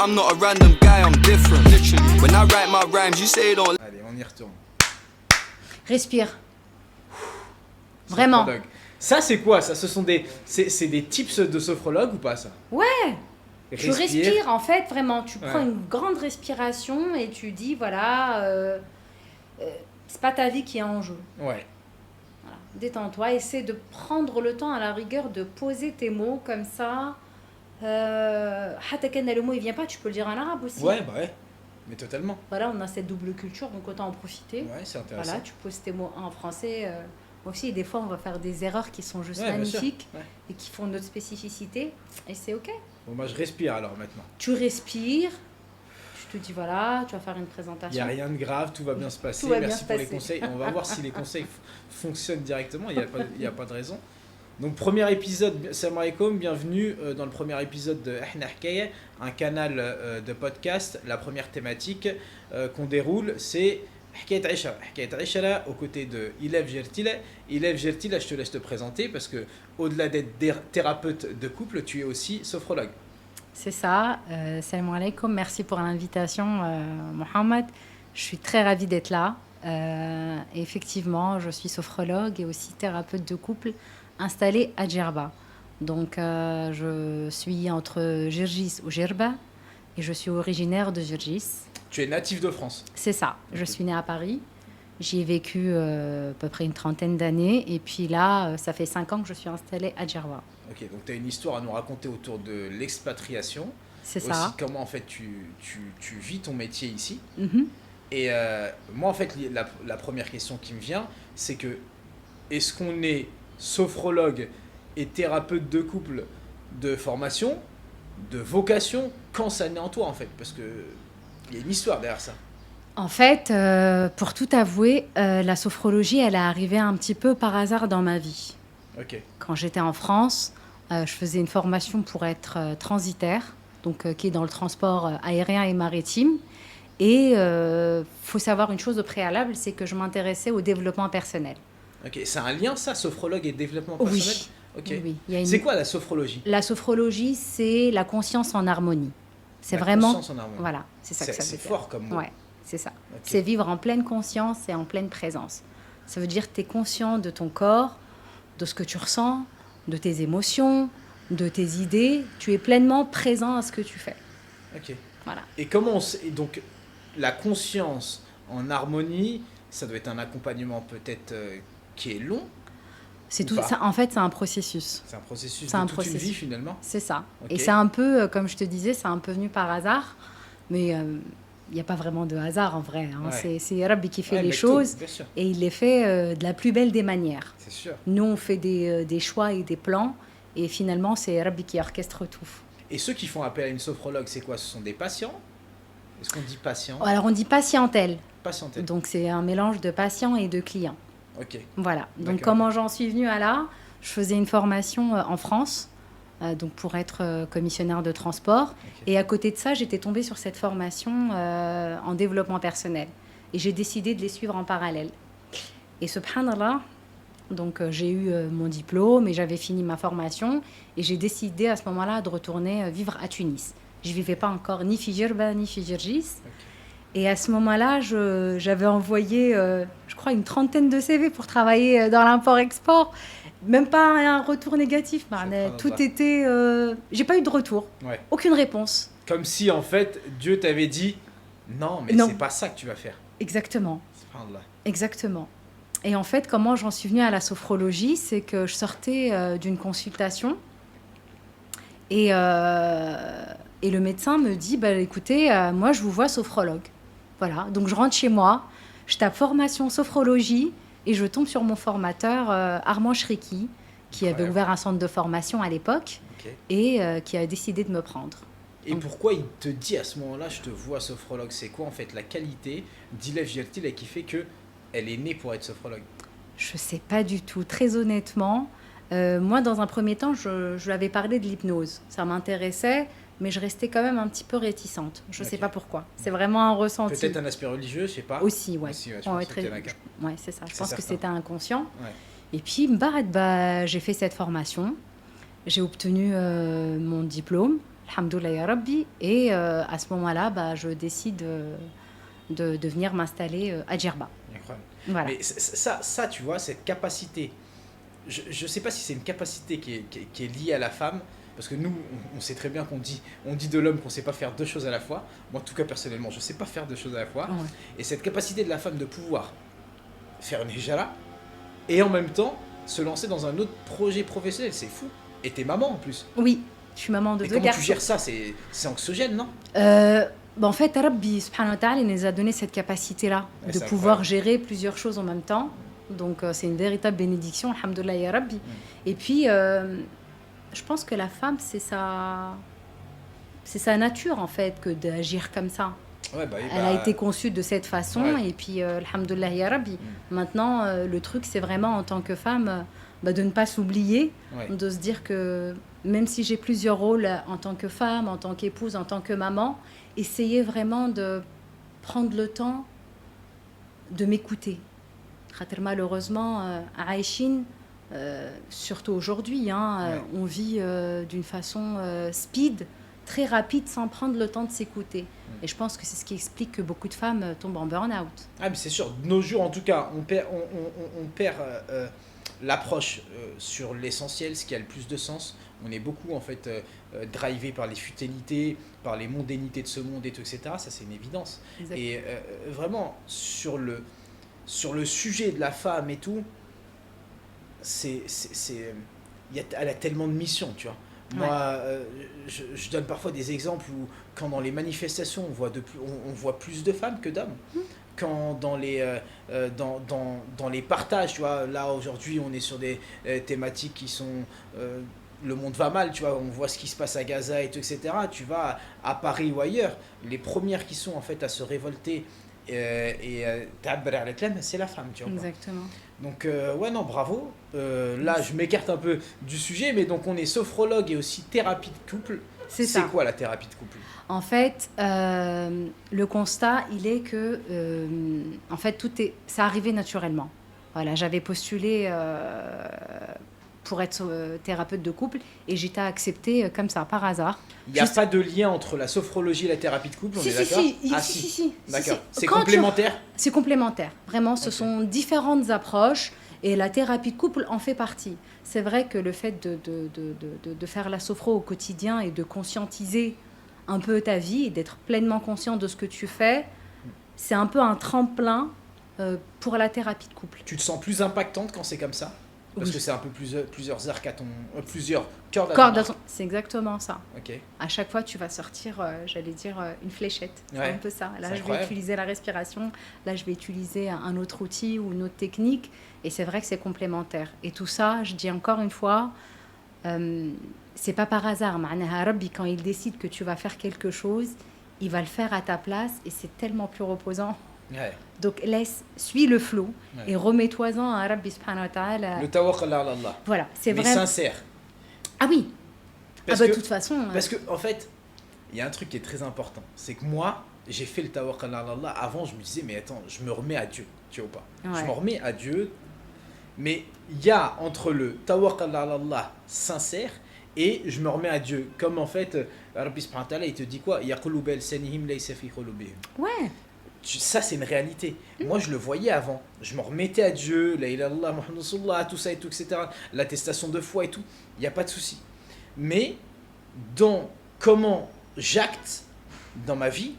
I'm not a random guy, I'm different. Literally, when I write my rhymes, you say don't. Allez, on y retourne. Respire. Vraiment. Sophrologue. Ça, c'est quoi ça? Ce sont c'est des tips de sophrologue ou pas ça? Ouais. Tu Respire. respires en fait, vraiment. Tu prends Ouais. une grande respiration et tu dis voilà, c'est pas ta vie qui est en jeu. Ouais. Voilà. Détends-toi, essaie de prendre le temps à la rigueur de poser tes mots comme ça. Le mot il vient pas, tu peux le dire en arabe aussi. Ouais, bah ouais. Mais totalement. Voilà, on a cette double culture, donc autant en profiter. Ouais, c'est intéressant. Voilà, tu poses tes mots en français. Moi aussi, des fois, on va faire des erreurs qui sont juste Ouais, bien sûr. magnifiques Ouais. et qui font notre spécificité. Et c'est OK. Bon, moi je respire alors maintenant. Tu respires. Je te dis, voilà, tu vas faire une Il n'y présentation. a rien de grave, tout va bien se passer. Tout va bien Merci se pour les passer. conseils. On va voir si les conseils fonctionnent directement. Il n'y a pas de raison. Donc, premier épisode, salam alaikum, bienvenue dans le premier épisode de Ahna Hkaya, un canal de podcast. La première thématique qu'on déroule, c'est Hkayat Aishara. Hkayat Aishara, aux côtés de Ilef Gertila. Ilef Gertila, je te laisse te présenter parce que, au-delà d'être thérapeute de couple, tu es aussi sophrologue. C'est ça. Salam alaikum. Merci pour l'invitation, Mohamed. Je suis très ravie d'être là. Et effectivement, je suis sophrologue et aussi thérapeute de couple installée à Djerba. Donc, je suis entre Gergis ou Djerba et je suis originaire de Gergis. Tu es natif de France. C'est ça. Je suis née à Paris. J'y ai vécu à peu près une trentaine d'années. Et puis là, ça fait 5 ans que je suis installée à Djerba. Ok, donc tu as une histoire à nous raconter autour de l'expatriation. C'est Aussi, ça. comment en fait tu vis ton métier ici. Mhm. Et moi en fait la première question qui me vient, c'est que est-ce qu'on est sophrologue et thérapeute de couple de formation, de vocation, quand ça naît en toi en fait? Parce que il y a une histoire derrière ça. En fait, pour tout avouer, la sophrologie, elle est arrivée un petit peu par hasard dans ma vie. Ok, Quand j'étais en France, je faisais une formation pour être transitaire, donc qui est dans le transport aérien et maritime. Et faut savoir une chose au préalable, c'est que je m'intéressais au développement personnel. ok, c'est un lien ça, sophrologue et développement Oui. personnel? Ok. Oui, oui. Il y a une- C'est quoi la sophrologie? La sophrologie, c'est la conscience en harmonie. C'est La vraiment... conscience en harmonie. Voilà, c'est ça que ça veut C'est dire. fort comme mot. Ouais, c'est ça. Ok. C'est vivre en pleine conscience et en pleine présence. Ça veut dire que tu es conscient de ton corps, de ce que tu ressens, de tes émotions, de tes idées. Tu es pleinement présent à ce que tu fais. Ok. Voilà. Et comment et donc la conscience en harmonie, ça doit être un accompagnement peut-être qui est long. C'est Ou tout pas. ça. En fait, c'est un processus. C'est un processus C'est de un toute une processus. vie finalement. C'est ça. Ok. Et c'est un peu, comme je te disais, c'est un peu venu par hasard. Mais il n'y a pas vraiment de hasard en vrai. Hein. Ouais. C'est Rabbi qui fait Ouais, les mectoub, choses bien sûr, et il les fait de la plus belle des manières. c'est sûr. Nous, on fait des choix et des plans. Et finalement, c'est Rabbi qui orchestre tout. Et ceux qui font appel à une sophrologue, c'est quoi? Ce sont des patients? Est-ce qu'on dit patient? Alors, on dit patientèle. Patientèle. Donc, c'est un mélange de patients et de clients. Ok. Voilà. Donc, D'accord. comment j'en suis venue à là? Je faisais une formation en France, donc pour être commissionnaire de transport. Ok. Et à côté de ça, j'étais tombée sur cette formation en développement personnel. Et j'ai décidé de les suivre en parallèle. Et subhanallah, donc j'ai eu mon diplôme et j'avais fini ma formation. Et j'ai décidé à ce moment-là de retourner vivre à Tunis. Je ne vivais pas encore ni fi Djerba ni fi Gergis. Ok. Et à ce moment-là, j'avais envoyé, je crois, une trentaine de CV pour travailler dans l'import-export. Même pas un retour négatif. Subhanallah. Tout était... j'ai pas eu de retour. Ouais. Aucune réponse. Comme si en fait Dieu t'avait dit non, mais Non. c'est pas ça que tu vas faire. Exactement. Subhanallah. Exactement. Et en fait, comment j'en suis venue à la sophrologie, c'est que je sortais d'une consultation et le médecin me dit, bah, écoutez, moi je vous vois sophrologue. Voilà, donc je rentre chez moi, je tape formation sophrologie et je tombe sur mon formateur Armand Chriki, qui avait Incroyable. ouvert un centre de formation à l'époque Ok. et qui a décidé de me prendre. Et pourquoi il te dit à ce moment-là, je te vois sophrologue? C'est quoi en fait la qualité d'Ilef Gertil qui fait que elle est née pour être sophrologue? Je sais pas du tout, très honnêtement. Moi, dans un premier temps, je lui avais parlé de l'hypnose. Ça m'intéressait, mais je restais quand même un petit peu réticente. Je sais Ok. pas pourquoi. C'est vraiment un ressenti. Peut-être un aspect religieux, je sais pas. Aussi, ouais. Aussi, ouais, je Ouais, pense que très- t'en as qu'un. Ouais, c'est ça. Je C'est pense que certain. c'était inconscient. Ouais. Et puis, j'ai fait cette formation. J'ai obtenu mon diplôme. Alhamdoulilah ya Rabbi. Et à ce moment-là, je décide de venir m'installer à Djerba. Incroyable. Voilà. Mais ça, tu vois, cette capacité, je ne sais pas si c'est une capacité qui est liée à la femme, parce que nous, on sait très bien on dit de l'homme qu'on ne sait pas faire deux choses à la fois. Moi, en tout cas, personnellement, je ne sais pas faire deux choses à la fois. Ouais. Et cette capacité de la femme de pouvoir faire une hijra et en même temps se lancer dans un autre projet professionnel, c'est fou. Et t'es maman en plus. Oui, je suis maman de Et deux comment garçons. tu gères ça? C'est anxiogène, non? En fait, Rabbi subhanahu wa ta'ala, il nous a donné cette capacité-là Ouais, de c'est pouvoir incroyable. gérer plusieurs choses en même temps. Donc, c'est une véritable bénédiction, alhamdoulilah ya Rabbi. Et puis, je pense que la femme, c'est sa nature, en fait, que d'agir comme ça. Ouais, bah, Elle a été conçue de cette façon, Ouais. et puis, alhamdoulilah ya Rabbi. Maintenant, le truc, c'est vraiment, en tant que femme, de ne pas s'oublier, Ouais. de se dire que même si j'ai plusieurs rôles en tant que femme, en tant qu'épouse, en tant que maman, essayer vraiment de prendre le temps de m'écouter. Malheureusement, à Aïchine, surtout aujourd'hui, on vit d'une façon speed, très rapide, sans prendre le temps de s'écouter. Et je pense que c'est ce qui explique que beaucoup de femmes tombent en burn-out. Ah, mais c'est sûr, de nos jours en tout cas, on perd l'approche sur l'essentiel, ce qui a le plus de sens. On est beaucoup en fait drivé par les futilités, par les mondanités de ce monde, et tout, etc. Ça, c'est une évidence. Exactement. Et vraiment, sur le sujet de la femme et tout, elle a tellement de missions, tu vois. Moi, je donne parfois des exemples où, quand dans les manifestations, on voit plus de femmes que d'hommes. Quand dans les partages, tu vois, là aujourd'hui, on est sur des thématiques qui sont... le monde va mal, tu vois, on voit ce qui se passe à Gaza, et tout, etc. Tu vas à Paris ou ailleurs, les premières qui sont en fait à se révolter c'est la femme, tu vois. Exactement. Donc, ouais, non, bravo. Là, je m'écarte un peu du sujet, mais donc on est sophrologue et aussi thérapie de couple. C'est ça. quoi la thérapie de couple? En fait, le constat, il est que, en fait, ça arrivait naturellement. Voilà, j'avais postulé pour être thérapeute de couple et j'étais acceptée comme ça, par hasard. Il n'y a pas de lien entre la sophrologie et la thérapie de couple, on est d'accord? Si. D'accord. C'est Quand complémentaire? C'est complémentaire. Vraiment, ce sont différentes approches et la thérapie de couple en fait partie. C'est vrai que le fait de faire la sophro au quotidien et de conscientiser un peu ta vie et d'être pleinement conscient de ce que tu fais, c'est un peu un tremplin pour la thérapie de couple. Tu te sens plus impactante quand c'est comme ça? Parce Oui. que c'est un peu plusieurs arcs à ton... plusieurs cordes à Corde ton à arc. c'est exactement ça. Ok. À chaque fois, tu vas sortir, j'allais dire, une fléchette. C'est Ouais. un peu ça. Là, C'est je vais incroyable. utiliser la respiration. Là, je vais utiliser un autre outil ou une autre technique. Et c'est vrai que c'est complémentaire. Et tout ça, je dis encore une fois, c'est pas par hasard. Ma'naha Rabbi, quand il décide que tu vas faire quelque chose, il va le faire à ta place. Et c'est tellement plus reposant. Ouais. Donc, suis le flot Ouais. et remets-toi-en à Rabbi subhanahu wa ta'ala. Le tawakkal ala Allah. Voilà, c'est Mais vrai. sincère. Ah oui. Parce De que- toute façon. Parce que, en fait, il y a un truc qui est très important. C'est que moi, j'ai fait le tawakkal ala Allah. Avant, je me disais, mais attends, je me remets à Dieu. Tu vois ou pas? Ouais. Je me remets à Dieu. Mais il y a entre le tawakkal ala Allah sincère et je me remets à Dieu. Comme en fait, Rabbi subhanahu wa ta'ala, il te dit quoi? Yaqulu bi lisanihim laysa fi qulubihim. Ouais. Ça, c'est une réalité. Moi, je le voyais avant. Je me remettais à Dieu, la ilaha illallah, Muhammad Rasulullah, tout ça et tout, etc. L'attestation de foi et tout. Il n'y a pas de souci. Mais dans comment j'acte dans ma vie,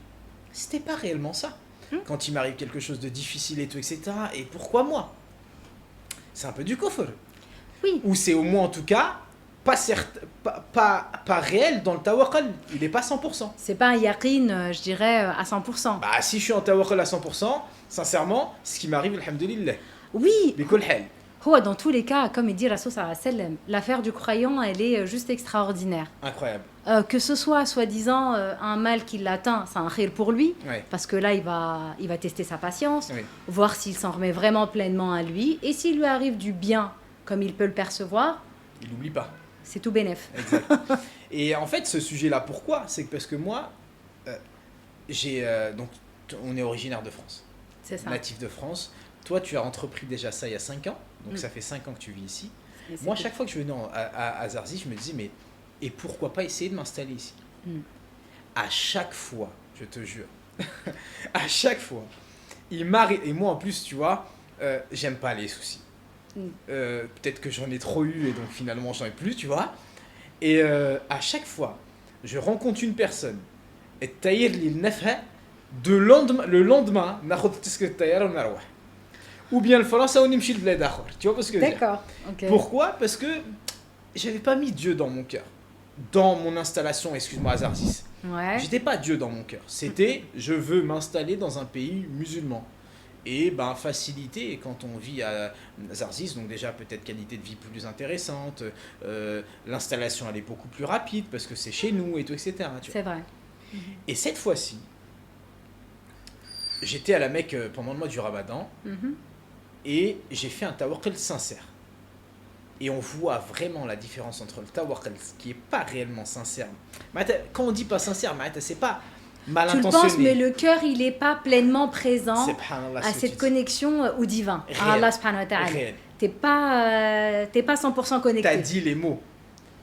c'était pas réellement ça. Quand il m'arrive quelque chose de difficile et tout, etc. Et pourquoi moi? C'est un peu du kufr. Oui. Ou c'est au moins, en tout cas, pas réel dans le tawakkal. Il n'est pas 100%. C'est pas un yaqin, je dirais, à 100%. Bah, si je suis en tawakkal à 100%, sincèrement, ce qui m'arrive, alhamdulillah, Oui, bikul hal. dans tous les cas, comme il dit Rasul sallallahu alayhi wa sallam, l'affaire du croyant, elle est juste extraordinaire. Incroyable. Que ce soit, soi-disant, un mal qui l'atteint, c'est un khir pour lui, Ouais. parce que là, il va tester sa patience, Oui. voir s'il s'en remet vraiment pleinement à lui, et s'il lui arrive du bien, comme il peut le percevoir, Il n'oublie pas. c'est tout bénef. Exact. Et en fait, ce sujet-là, pourquoi? C'est que parce que moi, donc, on est originaire de France, C'est ça. natif de France. Toi, tu as entrepris déjà ça il y a 5 ans, donc ça fait 5 ans que tu vis ici. Mais c'est Moi, tout. chaque fois que je venais à Zarzis, je me disais, mais et pourquoi pas essayer de m'installer ici? À chaque fois, je te jure, à chaque fois, il m'arrive, et moi en plus, tu vois, j'aime pas les soucis. Peut-être que j'en ai trop eu et donc finalement j'en ai plus, tu vois. Et à chaque fois, je rencontre une personne, et taïr li nafha, le lendemain, ناخذ تسكة الطيارة ونروح. Ou bien le فرنسا ونمشي لبلاد آخر. Tu vois ce que je veux dire? D'accord. Ok. Pourquoi? Parce que j'avais pas mis Dieu dans mon cœur. Dans mon installation, excuse-moi Zarzis. Ouais. J'étais pas Dieu dans mon cœur. C'était je veux m'installer dans un pays musulman. Et ben facilité quand on vit à Zarzis, donc déjà peut-être qualité de vie plus intéressante, l'installation elle est beaucoup plus rapide parce que c'est chez nous et tout, etc. Tu vois. C'est vrai. Et cette fois-ci, j'étais à la Mecque pendant le mois du Ramadan et j'ai fait un tawakkul sincère. Et on voit vraiment la différence entre le tawakkul qui est pas réellement sincère. Quand on dit pas sincère, c'est pas mal Tu le intentionné. penses, mais le cœur, il n'est pas pleinement présent Subhanallah, à ce cette que tu connexion au divin, à Réel. Allah subhanahu wa ta'ala. Réel. T'es pas 100% connecté. T'as dit les mots.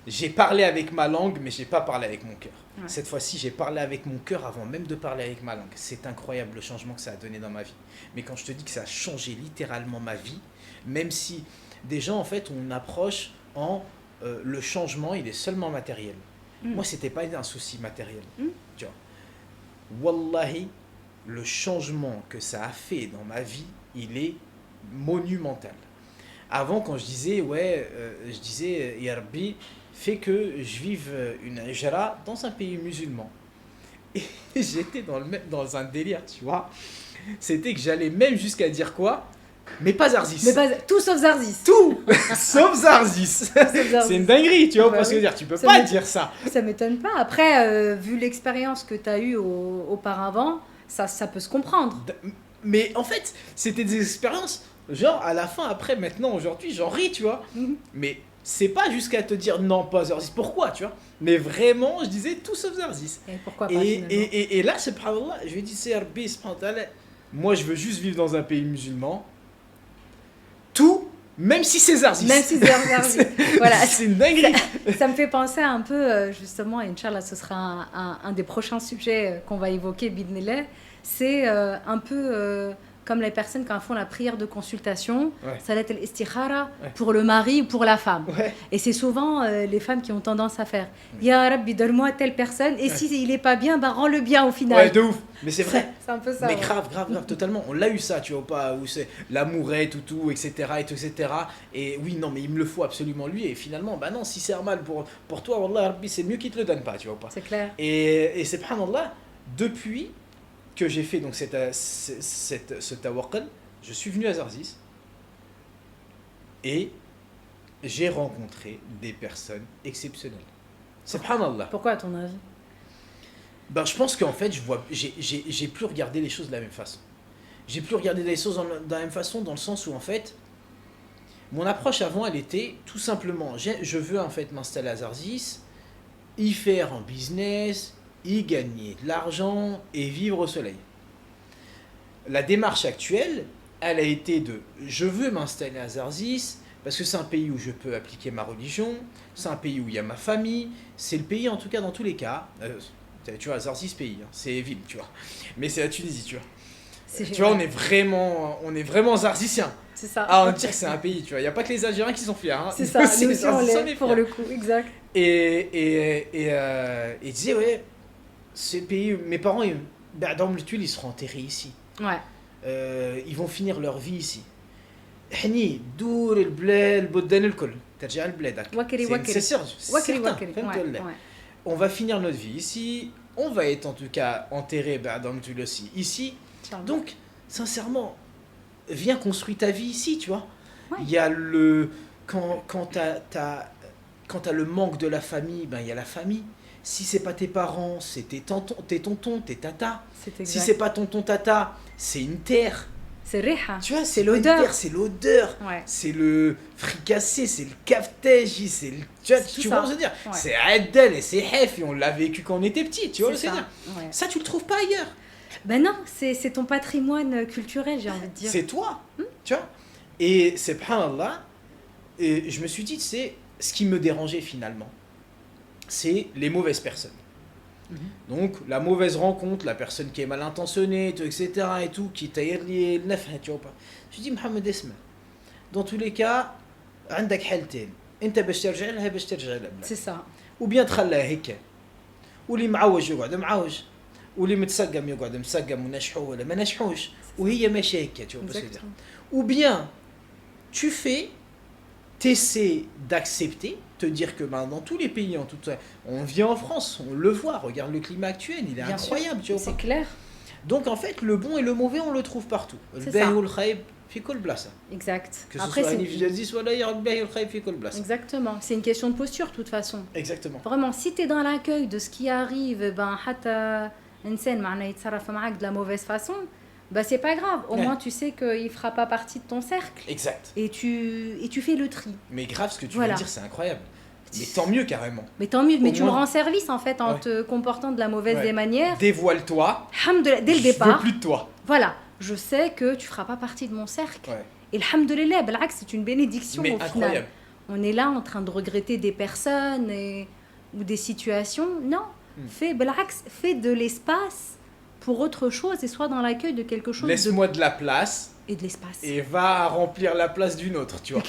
J'ai parlé avec ma langue, mais j'ai pas parlé avec mon cœur. Ouais. Cette fois-ci, j'ai parlé avec mon cœur avant même de parler avec ma langue. C'est incroyable le changement que ça a donné dans ma vie. Mais quand je te dis que ça a changé littéralement ma vie, même si des gens, en fait, on approche en le changement, il est seulement matériel. Moi, c'était pas un souci matériel. Tu vois. Wallahi, le changement que ça a fait dans ma vie, il est monumental. Avant, quand je disais, je disais, Ya Rabbi, fais que je vive une hijra dans un pays musulman. Et j'étais dans un délire, tu vois. C'était que j'allais même jusqu'à dire quoi? Mais pas Zarzis. Mais pas, tout sauf Zarzis. Tout sauf Zarzis. C'est une dinguerie, tu vois, Bah parce que oui. dire, tu peux Ça pas m'étonne- dire ça. Ça m'étonne pas. Après, vu l'expérience que tu as eue auparavant, ça peut se comprendre. Mais en fait, c'était des expériences, genre à la fin, après, maintenant, aujourd'hui, j'en ris, tu vois. Mais c'est pas jusqu'à te dire non, pas Zarzis. Pourquoi, tu vois? Mais vraiment, je disais tout sauf Zarzis. Et pourquoi pas Et, finalement. et là, subhanallah, je lui ai dit, c'est Rabbi, subhanallah, moi, je veux juste vivre dans un pays musulman. Tout, même si c'est Zarzis. Même si c'est Zarzis. Voilà. C'est une dinguerie. Ça me fait penser un peu, justement, et Inch'Allah, ce sera un des prochains sujets qu'on va évoquer, Bidnillah. C'est un peu comme les personnes quand elles font la prière de consultation, Ouais. salat al-istikhara, Ouais. pour le mari ou pour la femme. Ouais. Et c'est souvent les femmes qui ont tendance à faire Ya Rabbi, donne-moi telle personne, et Ouais. si il n'est pas bien, bah, rends-le bien au final. Ouais, de ouf. Mais c'est vrai. C'est un peu ça. Mais ouais. grave, totalement. On l'a eu ça, tu vois pas, où c'est l'amourette, tout, etc., etc. Et oui, non, mais il me le faut absolument lui. Et finalement, bah non, si c'est un mal pour toi, Wallah, Rabbi, c'est mieux qu'il te le donne pas, tu vois pas. C'est clair. Et subhanallah, depuis que j'ai fait donc ce tawakkul, je suis venu à Zarzis et j'ai rencontré des personnes exceptionnelles. Subhanallah. Pourquoi, à ton avis? Ben, je pense qu'en fait, j'ai plus regardé les choses de la même façon. J'ai plus regardé les choses de la même façon dans le sens où, en fait, mon approche avant, elle était tout simplement, je veux en fait m'installer à Zarzis, y faire un business, y gagner de l'argent et vivre au soleil. La démarche actuelle, elle a été de, je veux m'installer à Zarzis, parce que c'est un pays où je peux appliquer ma religion, c'est un pays où il y a ma famille, c'est le pays en tout cas dans tous les cas, tu vois, Zarzis pays, hein, c'est ville, tu vois, mais c'est la Tunisie, tu vois. Tu vois, on est vraiment zarziciens. C'est ça. Ah, on dit que c'est un pays, tu vois, il n'y a pas que les Algériens qui sont fiers. Hein. C'est ça, nous aussi on Zarziciens, l'est, est pour fiers. le coup, exact. Et disait, ouais, ce pays, mes parents, dans le tuile, ils seront enterrés ici. Ouais. Ils vont finir leur vie ici. حني دور البلاد البلدان الكل ترجع لبلادك. وكري وكري. C'est sûr, وكري certain, وكري. فهمت ولا؟ Ouais. On va finir notre vie ici, on va être en tout cas enterré dans le tuile aussi ici. Donc, sincèrement, viens construire ta vie ici, tu vois. Ouais. Il y a le... Quand t'as le manque de la famille, ben il y a la famille. Si c'est pas tes parents, c'est tes tontons, tes tatas. C'est exact. Si c'est pas tonton tata, c'est une terre. C'est riha. Tu vois, C'est pas une l'odeur. terre, c'est l'odeur. Ouais. C'est le fricassé, c'est le caftage, c'est le... Tu vois, C'est tu tout vois ça. ce que je veux dire. Ouais. C'est Addel et c'est Hef et on l'a vécu quand on était petit, tu vois ce que C'est je veux ça. dire. Ouais. Ça, tu le trouves pas ailleurs. Ben non, c'est ton patrimoine culturel, j'ai envie de dire. C'est toi, tu vois. Et subhanallah, et je me suis dit, c'est ce qui me dérangeait finalement, c'est les mauvaises personnes. Donc, la mauvaise rencontre, la personne qui est mal intentionnée, tout, etc. et tout, qui t'a lié le nef, tu vois pas. Je dis, Mohamed Esma, dans tous les cas, عندك حالتين انت باش ترجع لها باش ترجع لها بلا. C'est ça. ou bien تخليها هيك واللي معوج يقعد معوج واللي متسقم يقعد مسقم ونجحوا ولا ما نجحوش وهي ماشيه هيك tu vois pas ce que je veux dire. Ou bien tu fais t'essaies d'accepter te dire que ben, dans tous les pays en tout cas on vit en France on le voit regarde le climat actuel il est Bien incroyable tu vois C'est pas. clair. Donc en fait le bon et le mauvais on le trouve partout. C'est الباهي ça. والخايب في كل بلاصه. Exact. Que ce Après, soit c'est... Hanif Jazis ou là الباهي والخايب في كل بلاصه. Exactement. C'est une question de posture, de toute façon. Exactement. Vraiment, si tu es dans l'accueil de ce qui arrive, ben, حتى إنسان معناه يتصرف معاك de la mauvaise façon, ben, c'est pas grave. Au Ouais. moins, tu sais qu'il fera pas partie de ton cercle. Exact. Et tu fais le tri. Mais grave ce que tu Voilà. veux dire c'est incroyable. Mais tant mieux carrément. Mais tant mieux, mais Au tu me moins- rends service en fait en Ouais. te comportant de la mauvaise Ouais. des manières. Dévoile-toi. Alhamdoulilah, dès le Je veux départ, plus de toi. voilà, je sais que tu feras pas partie de mon cercle. Ouais. Et alhamdoulilah, بالعكس, c'est une bénédiction Mais au final. incroyable. On est là en train de regretter des personnes ou des situations. Non, fais de l'espace pour autre chose et sois dans l'accueil de quelque chose Laisse-moi de la place et de l'espace. et va remplir la place d'une autre, tu vois.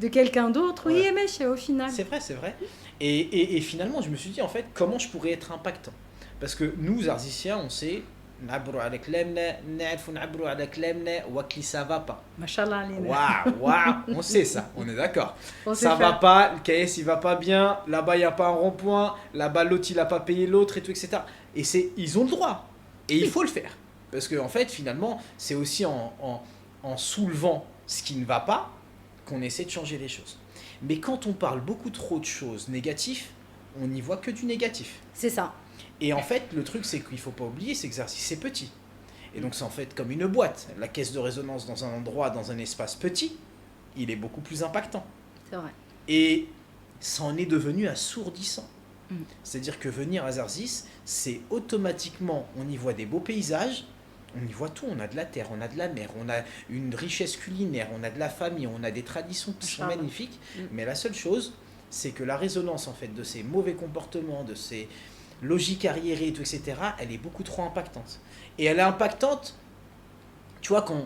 De quelqu'un d'autre, oui, Ouais. mais au final. C'est vrai, c'est vrai. Et finalement, je me suis dit, en fait, comment je pourrais être impactant. Parce que nous, Arziciens, on sait, نعبروا على كلامنا نعرفوا نعبروا على كلامنا وكلي ça va pas. Mashallah, Alina. Waouh, waouh, on sait ça, on est d'accord. On sait Ça va faire. pas, le KS il va pas bien, là-bas il n'y a pas un rond-point, là-bas l'autre il a pas payé l'autre et tout, etc. Et ils ont le droit. Et il faut le faire. Parce que en fait, finalement, c'est aussi en soulevant ce qui ne va pas qu'on essaie de changer les choses. Mais quand on parle beaucoup trop de choses négatives, on n'y voit que du négatif. C'est ça. Et en fait, le truc, c'est qu'il ne faut pas oublier, cet exercice, c'est petit. Et donc, c'est en fait comme une boîte. La caisse de résonance dans un endroit, dans un espace petit, il est beaucoup plus impactant. C'est vrai. Et ça en est devenu assourdissant. Mm. C'est-à-dire que venir à Zarzis, c'est automatiquement, on y voit des beaux paysages, on y voit tout, on a de la terre, on a de la mer, on a une richesse culinaire, on a de la famille, on a des traditions qui sont Inch'Allah. magnifiques. Mm. Mais la seule chose, c'est que la résonance en fait de ces mauvais comportements, de ces logiques arriérées, et tout, etc., elle est beaucoup trop impactante. Et elle est impactante, tu vois, quand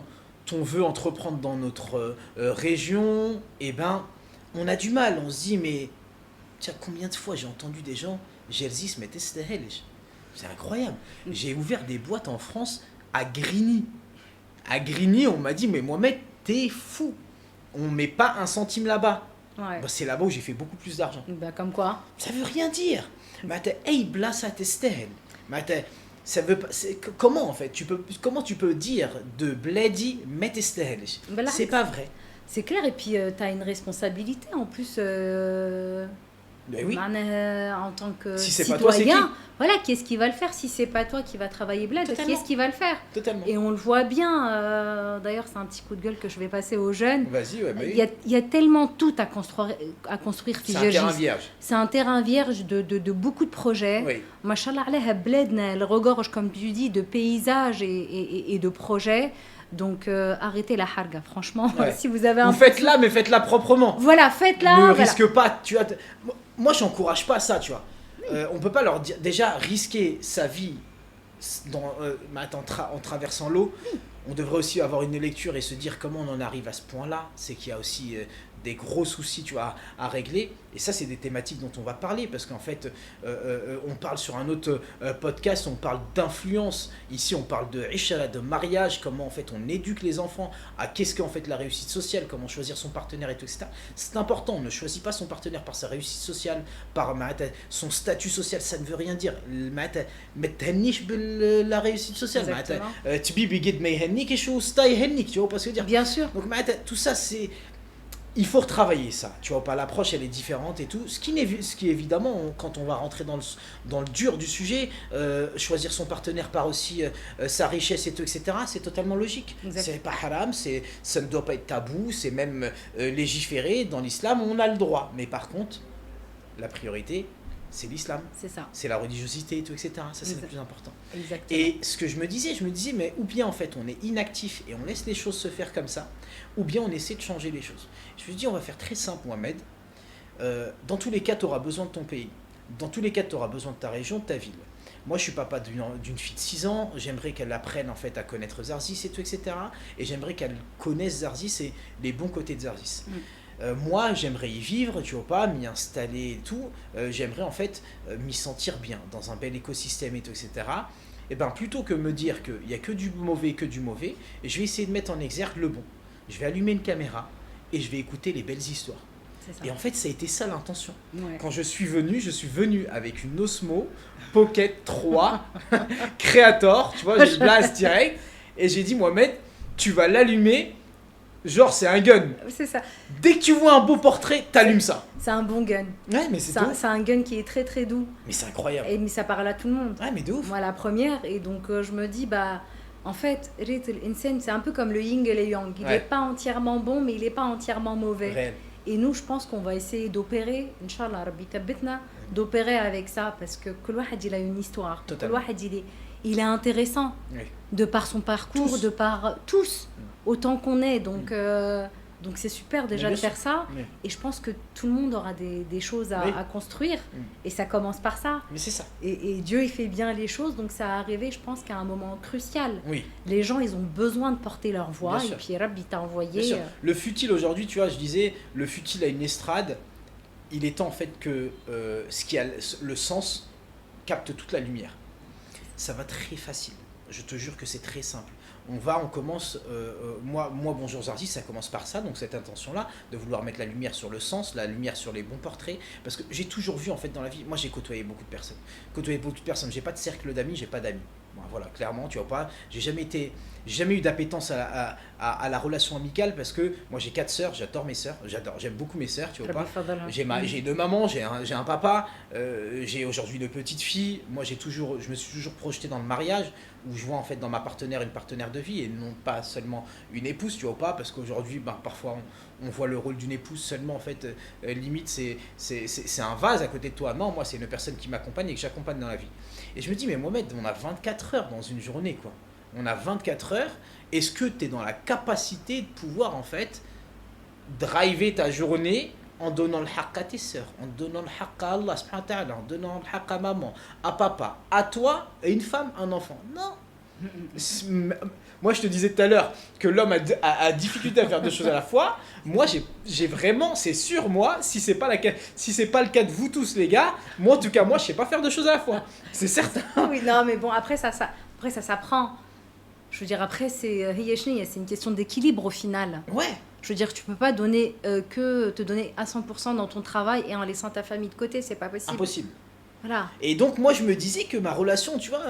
on veut entreprendre dans notre région, eh ben, on a du mal, on se dit, mais tiens, combien de fois j'ai entendu des gens, Jerzy mais c'est incroyable. J'ai ouvert des boîtes en France à Grigny. À Grigny, on m'a dit, mais Mohamed, t'es fou. On met pas un centime là-bas. Ouais. Bah, c'est là-bas où j'ai fait beaucoup plus d'argent. Bah, comme quoi. Ça veut rien dire. معناتها أي بلاصة تستاهل. معناتها ça veut pas, comment en fait comment tu peux dire de بلادي ما تستاهلش. بالعكس. C'est pas vrai. C'est clair, et puis tu as une responsabilité en plus. Ben oui. معناها, en tant que Si c'est citoyen, pas toi, c'est qui? voilà, qui est-ce qui va le faire si c'est pas toi qui va travailler bled, qui Totalement. est-ce qui va le faire? Totalement. Et on le voit bien, d'ailleurs c'est un petit coup de gueule que je vais passer aux jeunes. Vas-y, ouais, bah oui. Il y a tellement tout à construire C'est un terrain vierge. C'est un terrain vierge de beaucoup de projets. Oui. Machallah عليها بلادنا elle regorge, comme tu dis, de paysages et de projets. Donc arrêtez la harga, franchement. Ouais. Si vous avez un Vous faites-la, mais faites-la proprement. Voilà, faites-la. Ne Voilà. risque pas. Tu vois, moi, j'encourage pas ça, tu vois. On peut pas leur dire déjà risquer sa vie en traversant l'eau. On devrait aussi avoir une lecture et se dire comment on en arrive à ce point-là. C'est qu'il y a aussi des gros soucis, tu vois, à régler. Et ça, c'est des thématiques dont on va parler parce qu'en fait, on parle sur un autre podcast, on parle d'influence. Ici, on parle de ishara, de mariage, comment en fait on éduque les enfants à qu'est-ce qu'en fait la réussite sociale, comment choisir son partenaire et tout, etc. C'est important. On ne choisit pas son partenaire par sa réussite sociale, par son statut social. Ça ne veut rien dire. La réussite sociale. Tu vois pas ce que dire. Bien sûr. Donc tout ça, c'est... Il faut retravailler ça, tu vois pas, l'approche elle est différente et tout, ce qui évidemment, quand on va rentrer dans le dur du sujet, choisir son partenaire par aussi sa richesse et tout, etc., c'est totalement logique. Exact. C'est pas haram, ça ne doit pas être tabou, c'est même légiféré, dans l'islam on a le droit, mais par contre, la priorité c'est l'islam, C'est ça. c'est la religiosité et tout, etc., ça c'est le Exact. plus important. Exactement. Et ce que je me disais, mais ou bien en fait on est inactif et on laisse les choses se faire comme ça, ou bien on essaie de changer les choses. Je me dis, on va faire très simple, Mohamed. Dans tous les cas, tu auras besoin de ton pays. Dans tous les cas, tu auras besoin de ta région, de ta ville. moi je suis papa d'une fille de 6 ans, j'aimerais qu'elle apprenne en fait à connaître Zarzis et tout, etc. Et j'aimerais qu'elle connaisse Zarzis et les bons côtés de Zarzis. Moi, j'aimerais y vivre, tu vois pas, m'y installer et tout. J'aimerais en fait m'y sentir bien, dans un bel écosystème et tout, etc. Et ben plutôt que me dire qu'il n'y a que du mauvais, je vais essayer de mettre en exergue le bon. Je vais allumer une caméra et je vais écouter les belles histoires. Et en fait, ça a été ça l'intention. Ouais. Quand je suis venu avec une Osmo Pocket 3 Creator, tu vois, j'ai le blast direct, et j'ai dit, Mohamed, tu vas l'allumer. Genre, c'est un gun. C'est ça. Dès que tu vois un beau portrait, t'allumes ça. C'est un bon gun. Ouais, mais c'est C'est un gun qui est très très doux. Mais c'est incroyable. Mais ça parle à tout le monde. Ouais, mais de ouf. Moi, la première. Et donc, je me dis, bah, en fait, Little Insane, c'est un peu comme le yin et le yang. Il n'est pas entièrement bon, mais il n'est pas entièrement mauvais. Réel. Et nous, je pense qu'on va essayer d'opérer, Inch'Allah, Rabbi Tabbitna, d'opérer avec ça. Parce que Kul Wahad, il a une histoire. Kul Wahad, il est intéressant. Oui. De par son parcours, de par tous, autant qu'on est. Donc c'est super déjà de faire ça. Oui. Et je pense que tout le monde aura des choses à construire. Et ça commence par ça. Mais c'est ça. Et Dieu, il fait bien les choses. Donc ça a arrivé, je pense, qu'à un moment crucial. Oui. Les gens, ils ont besoin de porter leur voix. Bien Et sûr. puis Rabbi t'a envoyé. Bien sûr. Le futile aujourd'hui, tu vois, je disais, le futile a une estrade. Il est temps en fait que ce qui a le sens capte toute la lumière. Ça va très facile. Je te jure que c'est très simple. On commence, moi Bonjour Zarzis, ça commence par ça, donc cette intention-là, de vouloir mettre la lumière sur le sens, la lumière sur les bons portraits, parce que j'ai toujours vu en fait dans la vie, moi j'ai côtoyé beaucoup de personnes, j'ai pas de cercle d'amis, j'ai pas d'amis. Bon, voilà, clairement, tu vois pas, j'ai jamais eu d'appétence à la relation amicale, parce que moi j'ai 4 sœurs, j'adore mes sœurs, j'aime beaucoup mes sœurs, tu vois pas. J'ai 2 mamans, j'ai un papa, j'ai aujourd'hui une petite fille. Moi je me suis toujours projeté dans le mariage, où je vois en fait dans ma partenaire une partenaire de vie et non pas seulement une épouse, tu vois pas, parce qu'aujourd'hui parfois on voit le rôle d'une épouse seulement en fait, limite c'est un vase à côté de toi. Non, moi c'est une personne qui m'accompagne et que j'accompagne dans la vie. Et je me dis, mais Mohamed, on a 24 heures dans une journée, quoi. On a 24 heures, est-ce que tu es dans la capacité de pouvoir en fait driver ta journée en donnant le haqq à tes sœurs, en donnant le haqq à Allah subhanahu wa ta'ala, en donnant le haqq à maman, à papa, à toi, et une femme, un enfant? Non. Moi je te disais tout à l'heure que l'homme a difficulté à faire 2 choses à la fois. Moi j'ai vraiment, c'est sûr, moi, si c'est pas le cas de vous tous les gars, moi en tout cas moi je sais pas faire 2 choses à la fois, c'est certain. Oui, non, mais bon, après ça s'apprend. Je veux dire, après c'est une question d'équilibre au final. Ouais. Je veux dire, tu peux pas donner te donner à 100% dans ton travail et en laissant ta famille de côté, c'est pas possible. Impossible. Voilà. Et donc moi je me disais que ma relation, tu vois,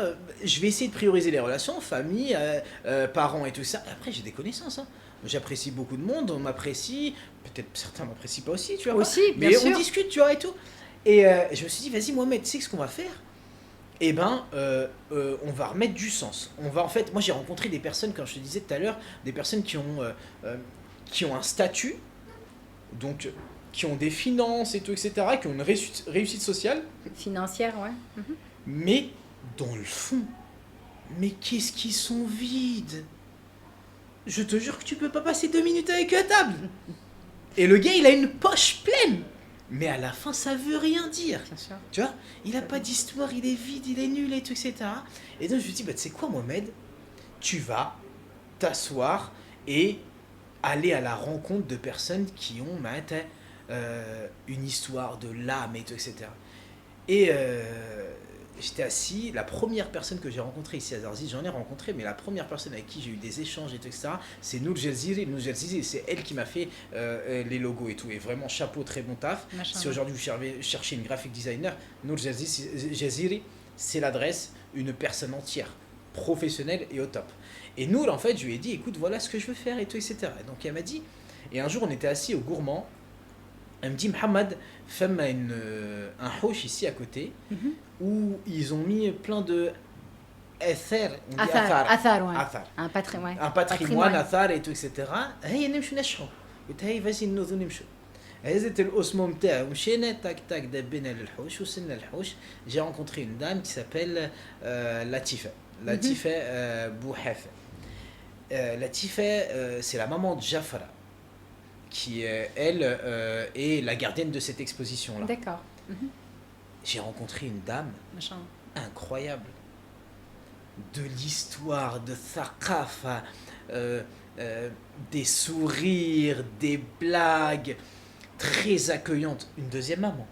je vais essayer de prioriser les relations, famille, parents et tout ça. Et après j'ai des connaissances, hein. J'apprécie beaucoup de monde, on m'apprécie, peut-être certains m'apprécient pas aussi, tu vois. Aussi, mais bien sûr. on discute, tu vois, et tout. Et je me suis dit, vas-y Mohamed, tu sais ce qu'on va faire? Eh ben, on va remettre du sens. On va en fait, moi j'ai rencontré des personnes, comme je te disais tout à l'heure, des personnes qui ont un statut, donc qui ont des finances et tout, etc., qui ont une réussite sociale. Financière, ouais. Mais dans le fond, mais qu'est-ce qu'ils sont vides? Je te jure que tu peux pas passer 2 minutes avec eux à table. Et le gars, il a une poche pleine. Mais à la fin, ça veut rien dire. Bien sûr. Tu vois, il a pas d'histoire, il est vide, il est nul et tout, etc. Et donc je lui dis, bah, tu sais quoi, Mohamed, tu vas t'asseoir et aller à la rencontre de personnes qui ont une histoire de l'âme et tout, etc. Et j'étais assis, la première personne que j'ai rencontrée ici à Zarzis, j'en ai rencontré, mais la première personne avec qui j'ai eu des échanges et tout, etc., c'est Nour Jaziri. Nour Jaziri, c'est elle qui m'a fait les logos et tout. Et vraiment, chapeau, très bon taf. Si aujourd'hui vous cherchez une graphic designer, Nour Jaziri, c'est l'adresse, une personne entière, professionnelle et au top. Et Nour, en fait, je lui ai dit, écoute, voilà ce que je veux faire et tout, etc. Et donc elle m'a dit, et un jour on était assis au Gourmand, elle me dit, Mohamed, femme a un hoche ici à côté, où ils ont mis plein de athar, on dit athar, ouais. Athar. Un patrimoine, athar et tout, etc. هيا نمشوا نشحوا قلت هاي فازي نوضوا نمشوا هزت الأسمو متاعي ومشينا تاك دبينا للحوش وصلنا للحوش. J'ai rencontré une dame qui s'appelle Latifa Bouhafa. Latifa, c'est la maman de Jafra, qui elle est la gardienne de cette exposition là. D'accord. J'ai rencontré une dame, incroyable. De l'histoire, de thaqafa, des sourires, des blagues, très accueillante. Une deuxième maman.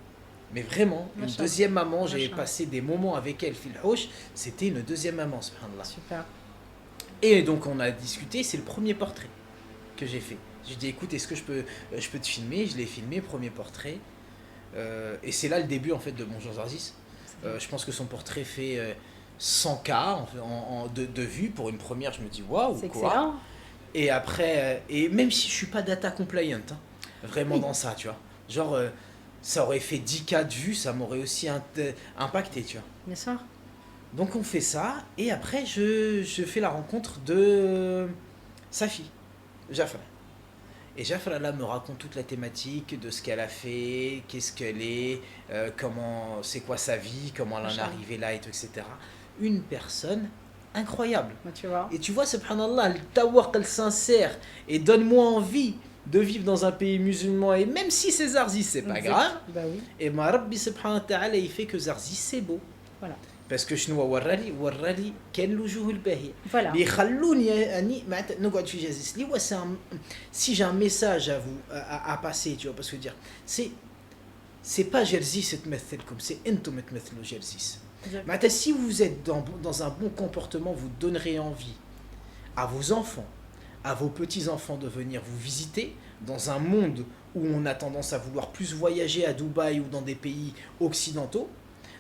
Mais vraiment, une Machin. deuxième maman, j'ai Machin. passé des moments avec elle, fil houch, c'était une deuxième maman, subhanallah. Super. Et donc on a discuté, c'est le premier portrait que j'ai fait. J'ai dit écoute, est-ce que je peux te filmer? Je l'ai filmé, premier portrait. Et c'est là le début en fait de Bonjour Zarzis. Je pense que son portrait fait 100K de vues pour une première. Je me dis waouh, C'est quoi. excellent. Et après, et même si je suis pas data compliant, hein, vraiment Oui. dans ça, tu vois. Genre, ça aurait fait 10K de vues, ça m'aurait aussi impacté, tu vois. Bien sûr. Donc on fait ça, et après je fais la rencontre de sa fille, Jafra. Et Jafra là me raconte toute la thématique de ce qu'elle a fait, qu'est-ce qu'elle est, comment, c'est quoi sa vie, comment elle en est Machin. arrivée là, et tout, etc. Une personne incroyable. Moi, tu vois. Et tu vois, subhanallah, le tawaq, elle sincère, et donne-moi envie de vivre dans un pays musulman, et même si c'est Zarzis, c'est pas Exact. grave. Bah oui. Et ma Rabbi subhanahu wa ta'ala, il fait que Zarzis c'est beau. Voilà. Parce que شنو ورالي كان الوجوه الباهية Voilà. اللي يخلوني يعني نقعد في جازيس لي si j'ai un message à vous à passer, tu vois parce que dire c'est pas جرزيس تمثلكم, c'est انتم تمثلوا جرزيس. معناتها si vous êtes dans un bon comportement, vous donnerez envie à vos enfants, à vos petits-enfants de venir vous visiter dans un monde où on a tendance à vouloir plus voyager à Dubaï ou dans des pays occidentaux.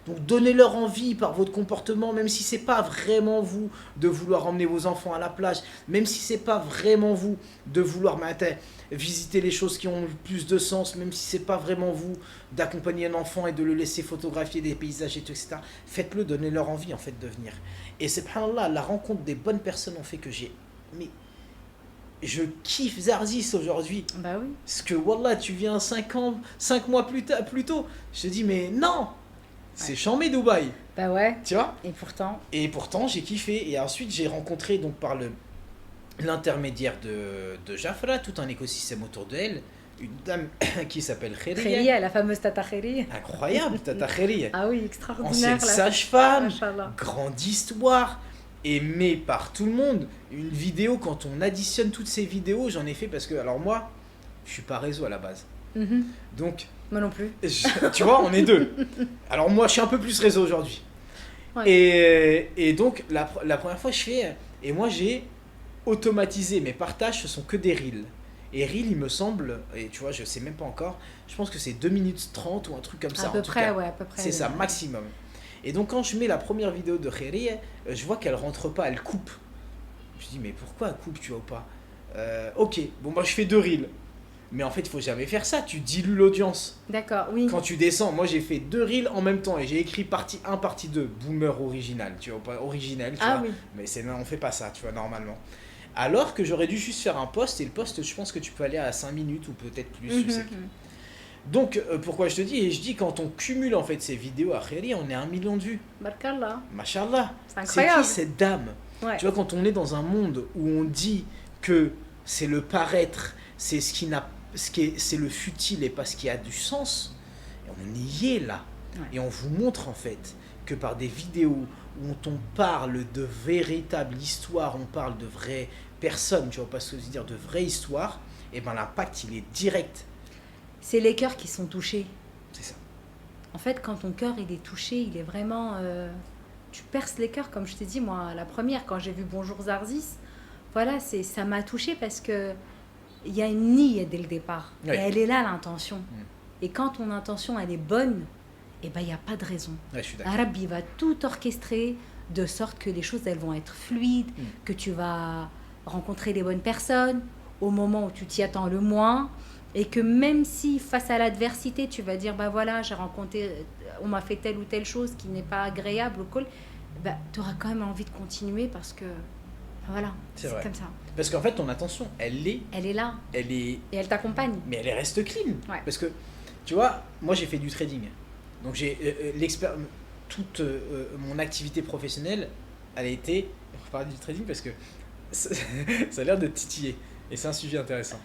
Donc donnez-leur envie par votre comportement, même si c'est pas vraiment vous de vouloir emmener vos enfants à la plage, même si c'est pas vraiment vous de vouloir visiter les choses qui ont plus de sens, même si c'est pas vraiment vous d'accompagner un enfant et de le laisser photographier des paysages et tout, etc. Faites-le, donnez-leur envie en fait de venir. Et subhanallah, la rencontre des bonnes personnes ont fait que je kiffe Zarzis aujourd'hui. Bah oui. Parce que wallah, tu viens 5 mois plus tôt. Je te dis mais non, c'est chambé Dubaï, Bah ouais. tu vois. Et pourtant, Et pourtant j'ai kiffé. Et ensuite j'ai rencontré donc par l'intermédiaire de Jafra tout un écosystème autour d'elle, une dame qui s'appelle Khériya. Khériya, la fameuse Tata Khériya. Incroyable, Tata Khériya. Ah oui, extraordinaire. Ancienne là. sage-femme, Machallah. grande histoire, aimée par tout le monde. Une vidéo, quand on additionne toutes ces vidéos, j'en ai fait parce que, alors moi, je suis pas réseau à la base. Mhm. Donc, Moi non plus. tu vois, on est deux. Alors moi, je suis un peu plus réseau aujourd'hui. Ouais. Et donc, la première fois, je fais... Et moi, j'ai automatisé mes partages, ce sont que des reels. Et reel, il me semble, et tu vois, je sais même pas encore, je pense que c'est 2 minutes 30 ou un truc comme ça. À peu en tout près, cas. ouais, à peu près. C'est ça, maximum. Et donc quand je mets la première vidéo de Khériya, je vois qu'elle rentre pas, elle coupe. Je dis mais pourquoi elle coupe, tu vois ou pas? Ok, bon moi je fais 2 reels. Mais en fait il faut jamais faire ça, tu dilues l'audience. D'accord, oui. Quand tu descends, moi j'ai fait 2 reels en même temps et j'ai écrit partie 1, partie 2, boomer original, tu vois, pas original, tu Ah vois. oui. Mais on fait pas ça, tu vois, normalement. Alors que j'aurais dû juste faire un post, et le post je pense que tu peux aller à 5 minutes ou peut-être plus, je sais plus. Mhm. Donc, pourquoi je te dis, et je dis quand on cumule en fait ces vidéos à Khériya, on est à 1 million de vues. Barkallah. Machallah. C'est C'est incroyable. qui cette dame? Ouais. Tu vois, quand on est dans un monde où on dit que c'est le paraître, c'est c'est le futile et pas ce qui a du sens, et on y est là. Ouais. Et on vous montre en fait que par des vidéos où on parle de véritables histoires, on parle de vraies personnes, tu vois, pas ce que je veux dire, de vraies histoires, et ben l'impact il est direct. C'est les cœurs qui sont touchés. C'est ça. En fait, quand ton cœur il est touché, il est vraiment. Tu perces les cœurs, comme je t'ai dit, moi, la première, quand j'ai vu Bonjour Zarzis, voilà, ça m'a touché parce que il y a une niye dès le départ. Oui. Et elle est là, l'intention. Et quand ton intention, elle est bonne, eh ben, il n'y a pas de raison. Ouais, je suis d'accord. Arabi va tout orchestrer de sorte que les choses, elles vont être fluides, que tu vas rencontrer les bonnes personnes au moment où tu t'y attends le moins. Et que même si face à l'adversité, tu vas dire, bah voilà, j'ai rencontré, on m'a fait telle ou telle chose qui n'est pas agréable, bah, tu auras quand même envie de continuer parce que, voilà, C'est c'est vrai. comme ça. Parce qu'en fait, ton attention, Elle est là elle est, et elle t'accompagne. mais elle reste clean. Ouais. Parce que, tu vois, moi j'ai fait du trading. Donc j'ai toute mon activité professionnelle, elle a été, on va parler du trading parce que ça a l'air de titiller. Et c'est un sujet intéressant.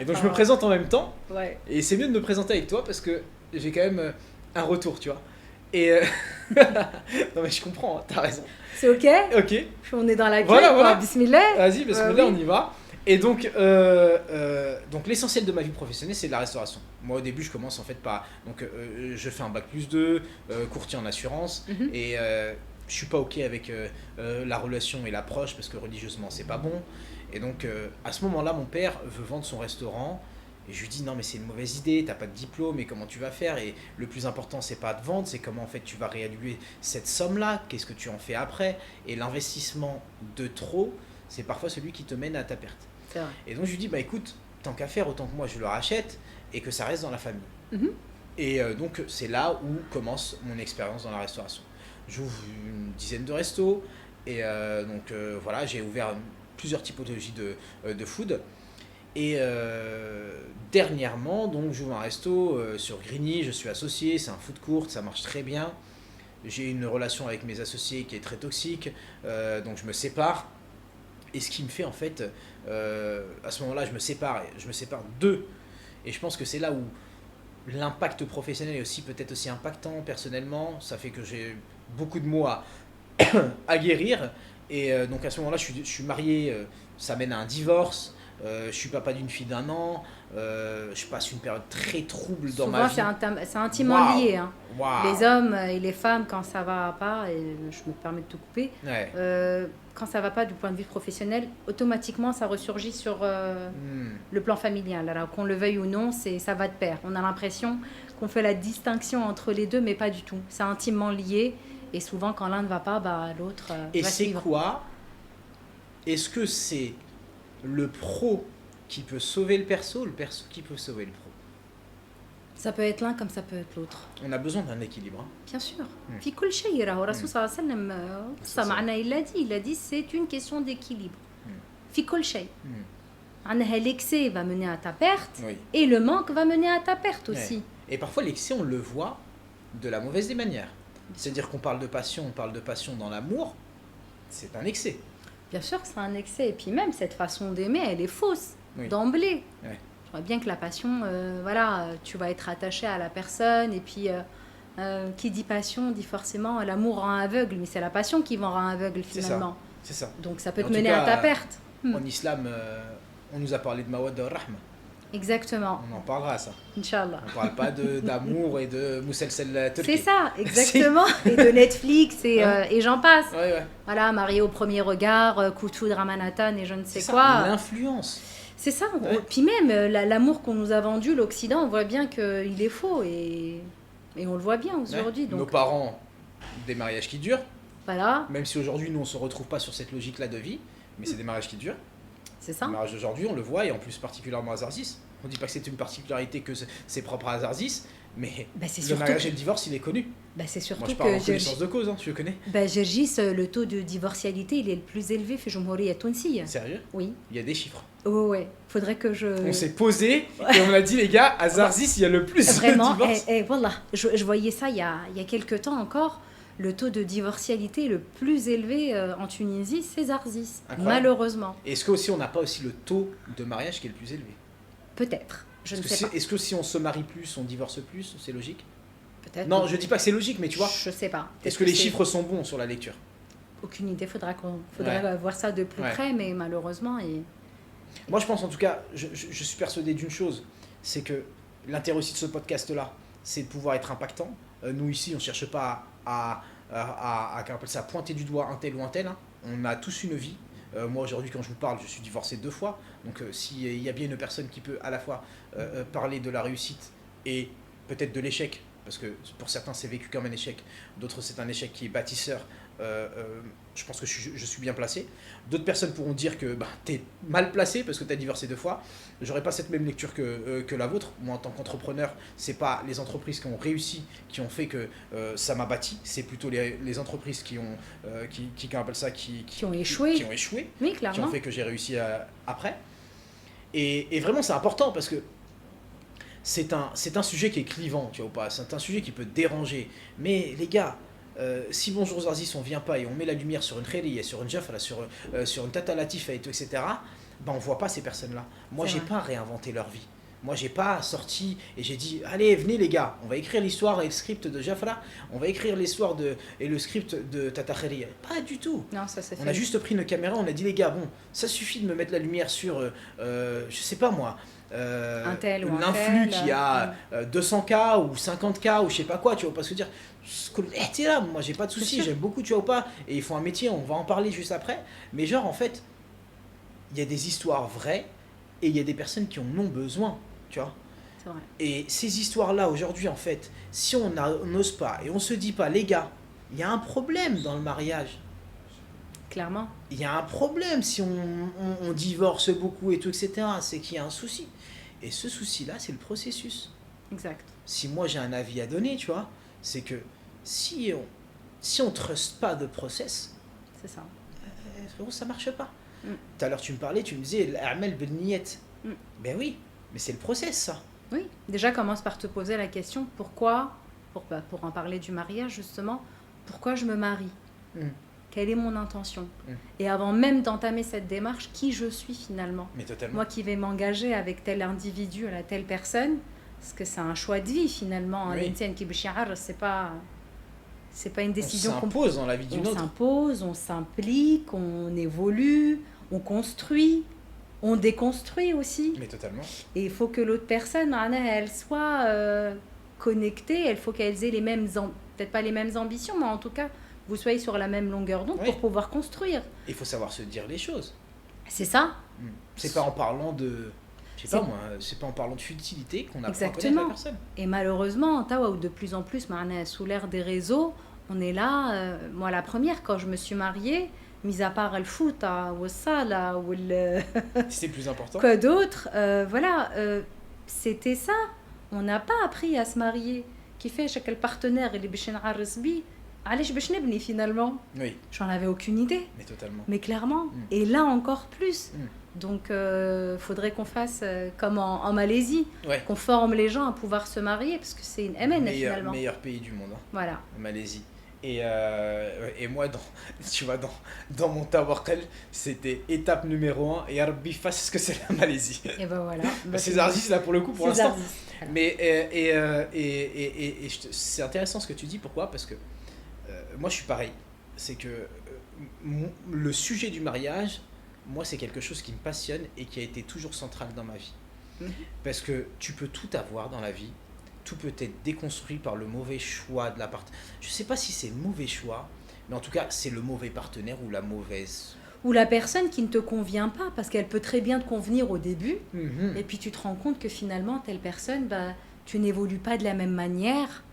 Et donc je me présente en même temps. Ouais. Et c'est mieux de me présenter avec toi parce que j'ai quand même un retour, tu vois. Et non mais je comprends, hein, t'as raison. C'est ok? Ok, On est dans la Voilà. Bismillah. vas-y, parce que là Oui. on y va. Et donc l'essentiel de ma vie professionnelle, c'est de la restauration. Moi au début, je commence en fait par... Donc je fais un bac+2, courtier en assurance, Mhm. et je suis pas ok avec la relation et l'approche, parce que religieusement c'est pas bon. Et donc à ce moment-là, mon père veut vendre son restaurant. Et je lui dis non mais c'est une mauvaise idée, t'as pas de diplôme et comment tu vas faire, et le plus important c'est pas de vendre, c'est comment en fait tu vas réallouer cette somme là, qu'est-ce que tu en fais après, et l'investissement de trop c'est parfois celui qui te mène à ta perte. C'est vrai. Et donc je lui dis bah écoute, tant qu'à faire autant que moi je le rachète et que ça reste dans la famille. Mhm. Et donc c'est là où commence mon expérience dans la restauration. J'ouvre une dizaine de restos et voilà, j'ai ouvert plusieurs typologies de food. Et dernièrement, donc j'ouvre un resto sur Grigny, je suis associé, c'est un food court, ça marche très bien. J'ai une relation avec mes associés qui est très toxique, donc je me sépare. Et ce qui me fait en fait, à ce moment-là, je me sépare d'eux. Et je pense que c'est là où l'impact professionnel est aussi peut-être aussi impactant personnellement. Ça fait que j'ai beaucoup de mots à guérir. Et donc à ce moment-là, je suis marié, ça mène à un divorce. Je suis papa d'une fille d'1 an. Je passe une période très trouble dans ma vie. Souvent, c'est intimement Waouh. lié. Hein. Waouh. Les hommes et les femmes, quand ça va pas, et je me permets de te couper, Ouais. quand ça va pas du point de vue professionnel, automatiquement ça ressurgit sur le plan familial. Alors qu'on le veuille ou non, ça va de pair. On a l'impression qu'on fait la distinction entre les deux, mais pas du tout. C'est intimement lié. Et souvent, quand l'un ne va pas, bah, l'autre Et va c'est suivre. quoi? Est-ce que c'est le pro qui peut sauver le perso ou le perso qui peut sauver le pro? Ça peut être l'un comme ça peut être l'autre. On a besoin d'un équilibre. Hein. Bien sûr. Mm. في كل شيء راهو الرسول صلى الله عليه وسلم ça. ça معناه il a dit c'est une question d'équilibre. في كل شيء. Mm. معناها l'excès va mener à ta perte Oui. et le manque va mener à ta perte Ouais. aussi. Et parfois l'excès, on le voit de la mauvaise des manières. C'est-à-dire qu'on parle de passion, dans l'amour, c'est un excès. Bien sûr que c'est un excès et puis même cette façon d'aimer elle est fausse Oui. d'emblée. Ouais. Je vois bien que la passion tu vas être attaché à la personne et puis qui dit passion dit forcément l'amour rend aveugle mais c'est la passion qui va rend aveugle C'est finalement. C'est ça. Donc ça peut En te tout mener cas, à ta perte. En islam, on nous a parlé de Mawadda al-Rahma. Exactement. On en parlera, ça. Inch'Allah. On parle pas d'amour et de Mousselsel Turki. C'est ça, exactement. Et de Netflix et j'en passe. Ouais, ouais. Voilà, marié au premier regard, coup de foudre à Manhattan et je ne sais C'est quoi. ça, l'influence. C'est ça. Ouais. Puis même l'amour qu'on nous a vendu, l'Occident, on voit bien qu'il est faux et on le voit bien aujourd'hui. Ouais. Nos Donc parents, des mariages qui durent, voilà, même si aujourd'hui nous on se retrouve pas sur cette logique-là de vie, mais c'est des mariages qui durent. c'est ça. Le mariage d'aujourd'hui, on le voit, et en plus particulièrement à Zarzis. On dit pas que c'est une particularité que c'est propre à Zarzis, mais Bah, c'est le surtout, mariage et le divorce, il est connu. bah, c'est surtout Moi, je parle en que connaissance de cause, hein, tu le connais. bah, Gergis, le taux de divorcialité, il est le plus élevé fait Jumhuriyet Tounsiya. Sérieux? Oui. Il y a des chiffres. Oh, ouais. Faudrait que je. On s'est posé et on a dit, les gars, à Zarzis, il y a le plus Vraiment, de divorces. voilà. Je voyais ça il y a quelques temps encore. Le taux de divorcialité le plus élevé en Tunisie, c'est Zarzis. Incroyable. Malheureusement. Est-ce que aussi on n'a pas aussi le taux de mariage qui est le plus élevé? Peut-être. Je ne sais pas. Est-ce que si on se marie plus, on divorce plus, c'est logique? Peut-être. Non, je dis pas que c'est logique, mais tu vois, Je sais pas. est-ce que les chiffres sont bons sur la lecture? Aucune idée. Faudrait voir ça de plus Ouais. près, mais malheureusement. Moi, je pense en tout cas, je suis persuadé d'une chose, c'est que l'intérêt aussi de ce podcast-là, c'est de pouvoir être impactant. Nous, ici, on ne cherche pas à qu'on appelle ça, pointer du doigt un tel ou un tel. Hein. On a tous une vie. Moi, aujourd'hui, quand je vous parle, je suis divorcé 2 fois. Donc, s'il y a bien une personne qui peut à la fois parler de la réussite et peut-être de l'échec, parce que pour certains, c'est vécu comme un échec, d'autres, c'est un échec qui est bâtisseur, je pense que je suis bien placé. D'autres personnes pourront dire que tu es mal placé parce que tu as divorcé 2 fois. J'aurais pas cette même lecture que la vôtre. Moi, en tant qu'entrepreneur, c'est pas les entreprises qui ont réussi qui ont fait que ça m'a bâti. C'est plutôt les entreprises qui ont appelle ça, qui ont échoué. Qui ont échoué, Oui, qui clairement. ont fait que j'ai réussi après. Et vraiment, c'est important parce que c'est un sujet qui est clivant, tu vois ou pas. C'est un sujet qui peut déranger. Mais les gars, si Bonjour Zarzis, on vient pas et on met la lumière sur une Khayriya, sur une Jafra, sur une Tata Latifa et tout, etc., on voit pas ces personnes-là. Moi, C'est j'ai vrai. pas réinventé leur vie. Moi, j'ai pas sorti et j'ai dit, allez, venez les gars, on va écrire l'histoire et le script de Jafra, on va écrire l'histoire et le script de Tata Khari. Pas du tout. Non, ça c'est On fait. a juste pris nos caméras, on a dit, les gars, bon, ça suffit de me mettre la lumière sur, je sais pas moi, Un tel ou un l'influx tel, qui a 200K ou 50K ou je sais pas quoi, tu vois, parce que dire, t'es là, moi j'ai pas de soucis, sûr. j'aime beaucoup, tu vois ou pas, et ils font un métier, on va en parler juste après, mais genre en fait, il y a des histoires vraies et il y a des personnes qui en ont besoin, tu vois. C'est vrai. Et ces histoires-là, aujourd'hui, en fait, si on n'ose pas et on se dit pas, les gars, il y a un problème dans le mariage. Clairement. Il y a un problème si on divorce beaucoup et tout, etc. C'est qu'il y a un souci. Et ce souci-là, c'est le processus. Exact. Si moi j'ai un avis à donner, tu vois, c'est que si on truste pas de process, C'est ça. frérot, ça marche pas. Mm. Tout à l'heure, tu me parlais, tu me disais, l'a'mal bil niyat. Mm. Ben oui, mais c'est le process, ça. Oui. Déjà, commence par te poser la question pourquoi, pour en parler du mariage justement, pourquoi je me marie? Mm. Quelle est mon intention? Mm. Et avant même d'entamer cette démarche, qui je suis finalement? Mais totalement. Moi qui vais m'engager avec tel individu, à telle personne, parce que c'est un choix de vie finalement. Oui. L'intienne qui b'chiar, c'est pas une décision on s'impose dans la vie d'une on autre. s'impose, on s'implique, on évolue, on construit, on déconstruit aussi. Mais totalement. Et il faut que l'autre personne, elle soit connectée, il faut qu'elles aient les mêmes, peut-être pas les mêmes ambitions, mais en tout cas, vous soyez sur la même longueur d'onde Oui. pour pouvoir construire. Il faut savoir se dire les choses. C'est ça. C'est pas en parlant de... Je sais C'est- pas moi, c'est pas en parlant de futilité qu'on apprend à connaître Exactement. la personne. Et malheureusement, tawa, de plus en plus, sous l'ère des réseaux, on est là. Moi, la première, quand je me suis mariée, mis à part le foot, ou ça, ou le... C'est plus important. quoi d'autre, voilà, c'était ça. On n'a pas appris à se marier. Qui fait chaque partenaire, il est bichin arresbi. Allez, je bichin nebni finalement. Oui, J'en avais aucune idée, mais totalement. mais clairement. Et là encore plus. Mm. Donc, faudrait qu'on fasse comme en Malaisie, Ouais. qu'on forme les gens à pouvoir se marier, parce que c'est une MN finalement. Meilleur pays du monde, hein, Voilà. Malaisie. Et moi, tu vois, dans mon tawakkal, c'était étape numéro 1. Et Rabbi fasse ce que c'est la Malaisie. Et ben voilà. C'est Zarzis là pour le coup, pour C'est l'instant. Zarzis. Voilà. Mais c'est intéressant ce que tu dis. Pourquoi? Parce que moi je suis pareil. C'est que le sujet du mariage, moi c'est quelque chose qui me passionne et qui a été toujours central dans ma vie. Mhm. Parce que tu peux tout avoir dans la vie, tout peut être déconstruit par le mauvais choix de la part. Je sais pas si c'est le mauvais choix, mais en tout cas c'est le mauvais partenaire ou la mauvaise. Ou la personne qui ne te convient pas, parce qu'elle peut très bien te convenir au début, Mhm. et puis tu te rends compte que finalement, telle personne, bah, tu n'évolues pas de la même manière.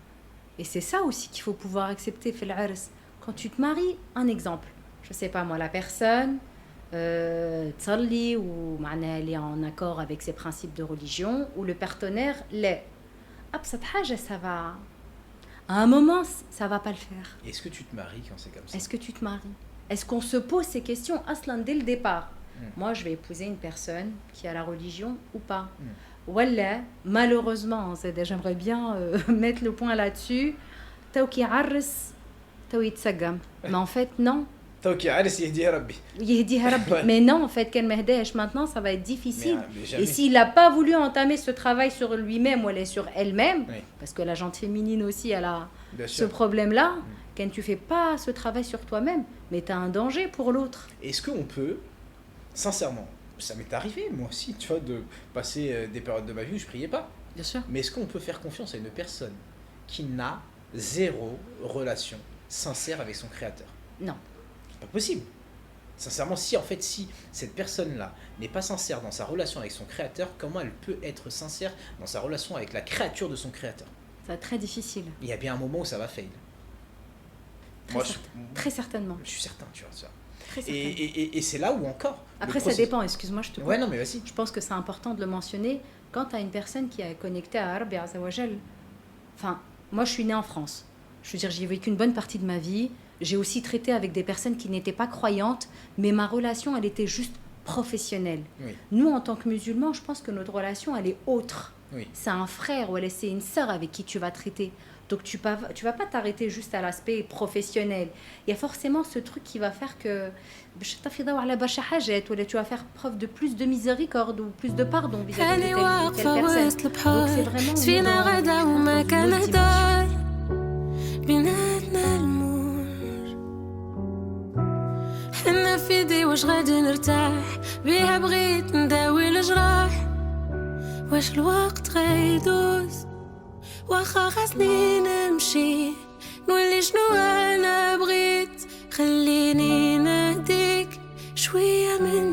Et c'est ça aussi qu'il faut pouvoir accepter. Fait l'ars. Quand tu te maries, un exemple, je sais pas moi, la personne, تصلي ومعناها elle est en accord avec ses principes de religion, ou le partenaire l'est. أبسط حاجة, ça va. À un moment, ça va pas le faire. Est-ce que tu te maries quand c'est comme ça? Est-ce que tu te maries? Est-ce qu'on se pose ces questions aslan dès le départ? Mm. Moi, je vais épouser une personne qui a la religion ou pas. Mm. Wallah, malheureusement, j'aimerais bien mettre le point là-dessus. Tao ki arres, tao yitsagam. Mais en fait, non. Ok, allez, c'est dit Rabbi. Yehdiha Rabbi. Ouais. Mais non, en fait, qu'elle m'aidèche maintenant, ça va être difficile. Mais jamais. Et s'il n'a pas voulu entamer ce travail sur lui-même ou elle est sur elle-même, Oui. parce que la gente féminine aussi, elle a Bien ce sûr. problème-là, quand tu fais pas ce travail sur toi-même, mais tu as un danger pour l'autre. Est-ce qu'on peut, sincèrement, ça m'est arrivé moi aussi, tu vois, de passer des périodes de ma vie où je priais pas. Bien sûr. Mais est-ce qu'on peut faire confiance à une personne qui n'a zéro relation sincère avec son créateur? Non. C'est pas possible. Sincèrement, si cette personne-là n'est pas sincère dans sa relation avec son créateur, comment elle peut être sincère dans sa relation avec la créature de son créateur? Ça va être très difficile. Il y a bien un moment où ça va fail. Très Moi, Très certainement. je suis certain, tu vois ça. Très Et, certainement. et c'est là où encore. Après, le ça processus- dépend. Excuse-moi, je te coupe. Ouais, non, mais vas-y. Je pense que c'est important de le mentionner. Quand tu as une personne qui est connectée à Rabbi Azza wa Jal, enfin, moi, je suis née en France. Je veux dire, j'ai vécu une bonne partie de ma vie. J'ai aussi traité avec des personnes qui n'étaient pas croyantes, mais ma relation, elle était juste professionnelle. Oui. Nous, en tant que musulmans, je pense que notre relation, elle est autre. Oui. C'est un frère ou c'est une sœur avec qui tu vas traiter. Donc tu vas pas t'arrêter juste à l'aspect professionnel. Il y a forcément ce truc qui va faire que tu vas faire preuve de plus de miséricorde ou plus de pardon vis-à-vis de telle personne. Donc c'est vraiment واخا خاصني نمشي نولي شنو انا بغيت خليني نهديك شويه من